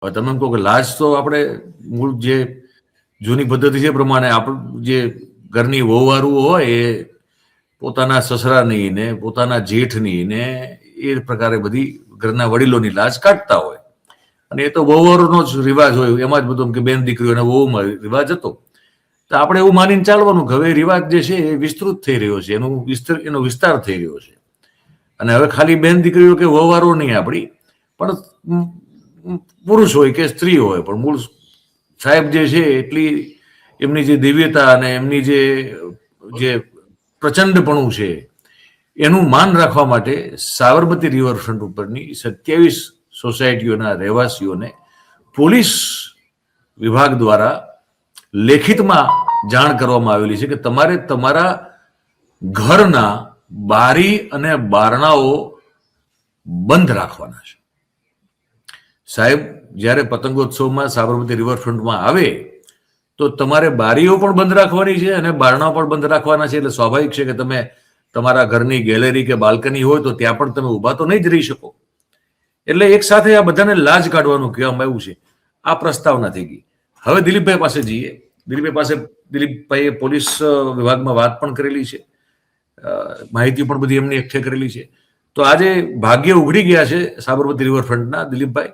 હવે તમે એમ કહો કે લાજ તો આપણે મૂળ જે જૂની પદ્ધતિ છે પ્રમાણે આપણું જે ઘરની વહુવારું હોય એ પોતાના સસરાની ને પોતાના જેઠની ને એ પ્રકારે બધી ઘરના વડીલોની લાજ કાઢતા હોય, અને એ તો વહુવારોનો જ રિવાજ હોય, એમાં જ બધું કે બેન દીકરીઓને વહુમાં રિવાજ હતો. તો આપણે એવું માનીને ચાલવાનું કે હવે રિવાજ જે છે એ વિસ્તૃત થઈ રહ્યો છે, એનો વિસ્તાર થઈ રહ્યો છે, અને હવે ખાલી બેન દીકરીઓ કે વહુવારો નહીં આપણી, પણ પુરુષ હોય કે સ્ત્રી હોય, પણ મૂળ સાહેબ જે છે એટલી એમની જે દિવ્યતા અને એમની જે પ્રચંડપણું છે એનું માન રાખવા માટે સાબરમતી રિવરફ્રન્ટ ઉપરની 27 સોસાયટીઓના રહેવાસીઓને પોલીસ વિભાગ દ્વારા લેખિતમાં જાણ કરવામાં આવેલી છે કે તમારે તમારા ઘરના બારી અને બારણાઓ બંધ રાખવાના છે. સાહેબ જ્યારે પતંગોત્સવમાં સાબરમતી રિવરફ્રન્ટમાં આવે તો તમારે બારીઓ પણ બંધ રાખવાની છે અને બારણાઓ પણ બંધ રાખવાના છે. એટલે સ્વાભાવિક છે કે તમે તમારા ઘરની ગેલેરી કે બાલ્કની હોય તો ત્યાં પણ તમે ઊભા તો નહીં જ રહી શકો. એટલે એક સાથે આ બધાને લાજ કાઢવાનું કહેવામાં આવ્યું છે. આ પ્રસ્તાવના થઈ ગઈ. હવે દિલીપભાઈ પાસે જઈએ. દિલીપભાઈએ પોલીસ વિભાગમાં વાત પણ કરેલી છે, માહિતી પણ બધી એમની એકઠે કરેલી છે. તો આજે ભાગ્ય ઉઘડી ગયા છે સાબરમતી રિવરફ્રન્ટના દિલીપભાઈ.